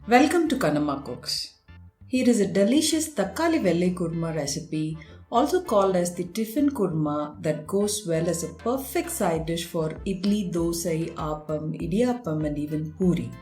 Welcome to Kuruma Cooks. Here is a delicious Thakkali Vellai Kuruma recipe, also called as the Tiffin Kurma, that goes well as a perfect side dish for Idli, Dosai, appam, idiyappam and even poori.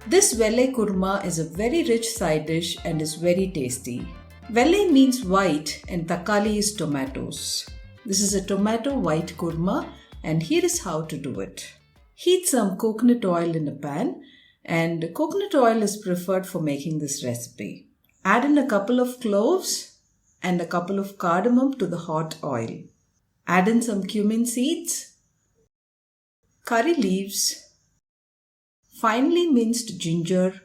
This Vellai Kurma is a very rich side dish and is very tasty. Vellai means white and Thakkali is tomatoes. This is a tomato white kurma and here is how to do it. Heat some coconut oil in a pan, and coconut oil is preferred for making this recipe. Add in a couple of cloves and a couple of cardamom to the hot oil. Add in some cumin seeds, curry leaves, finely minced ginger,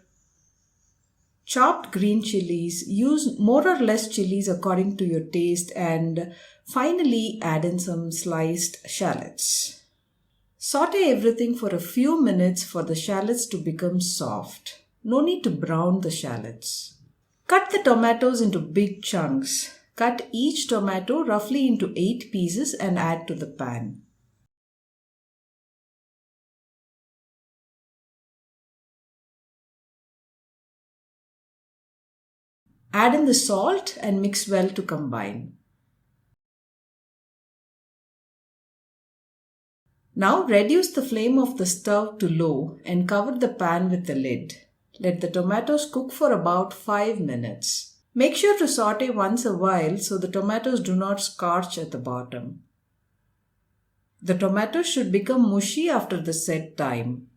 chopped green chillies. Use more or less chillies according to your taste, and finally add in some sliced shallots. Saute everything for a few minutes for the shallots to become soft. No need to brown the shallots. Cut the tomatoes into big chunks. Cut each tomato roughly into 8 pieces and add to the pan. Add in the salt and mix well to combine. Now reduce the flame of the stove to low and cover the pan with the lid. Let the tomatoes cook for about 5 minutes. Make sure to saute once a while so the tomatoes do not scorch at the bottom. The tomatoes should become mushy after the set time.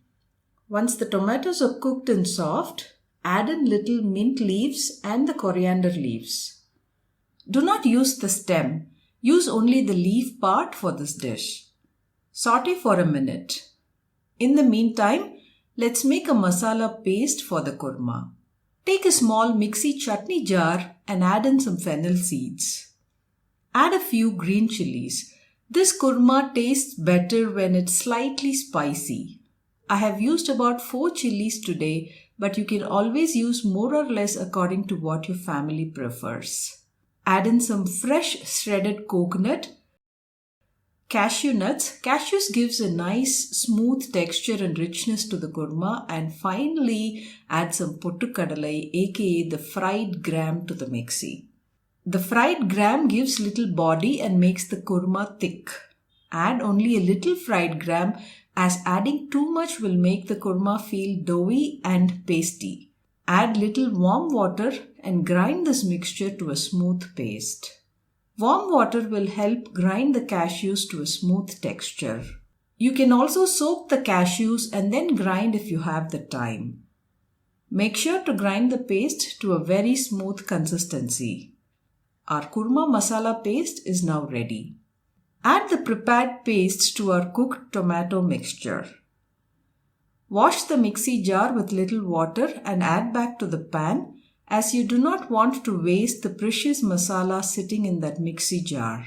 Once the tomatoes are cooked and soft, add in little mint leaves and the coriander leaves. Do not use the stem. Use only the leaf part for this dish. Saute for a minute. In the meantime, let's make a masala paste for the kurma. Take a small mixie chutney jar and add in some fennel seeds. Add a few green chillies. This kurma tastes better when it's slightly spicy. I have used about 4 chillies today, but you can always use more or less according to what your family prefers. Add in some fresh shredded coconut, cashew nuts. Cashews gives a nice smooth texture and richness to the kurma, and finally add some pottukadalai, aka the fried gram, to the mixie. The fried gram gives little body and makes the kurma thick. Add only a little fried gram, as adding too much will make the kurma feel doughy and pasty. Add little warm water and grind this mixture to a smooth paste. Warm water will help grind the cashews to a smooth texture. You can also soak the cashews and then grind if you have the time. Make sure to grind the paste to a very smooth consistency. Our kurma masala paste is now ready. Add the prepared paste to our cooked tomato mixture. Wash the mixie jar with little water and add back to the pan, as you do not want to waste the precious masala sitting in that mixie jar.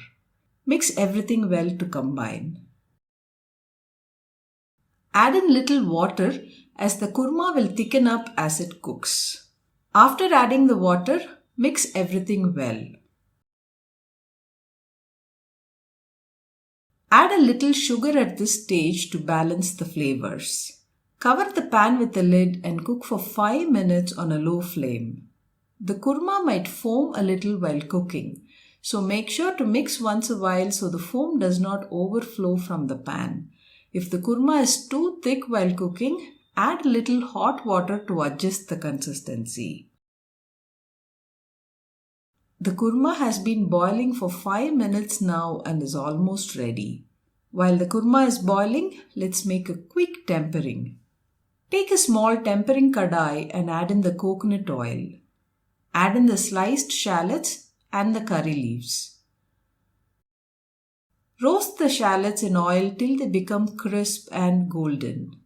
Mix everything well to combine. Add in little water, as the kurma will thicken up as it cooks. After adding the water, mix everything well. Add a little sugar at this stage to balance the flavors. Cover the pan with the lid and cook for 5 minutes on a low flame. The kurma might foam a little while cooking, so make sure to mix once a while so the foam does not overflow from the pan. If the kurma is too thick while cooking, add a little hot water to adjust the consistency. The kurma has been boiling for 5 minutes now and is almost ready. While the kurma is boiling, let's make a quick tempering. Take a small tempering kadai and add in the coconut oil. Add in the sliced shallots and the curry leaves. Roast the shallots in oil till they become crisp and golden.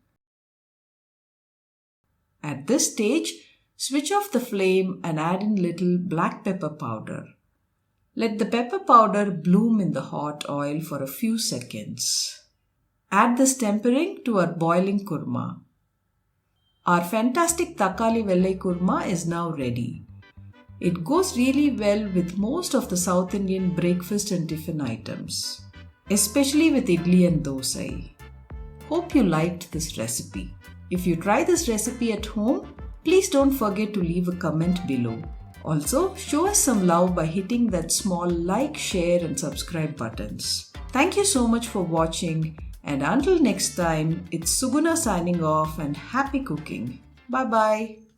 At this stage, switch off the flame and add in little black pepper powder. Let the pepper powder bloom in the hot oil for a few seconds. Add this tempering to our boiling kurma. Our fantastic Thakkali Vellai Kurma is now ready. It goes really well with most of the South Indian breakfast and tiffin items, especially with idli and dosai. Hope you liked this recipe. If you try this recipe at home, Please don't forget to leave a comment below. Also, show us some love by hitting that small like, share and subscribe buttons. Thank you so much for watching, and until next time, it's Suguna signing off and happy cooking. Bye bye.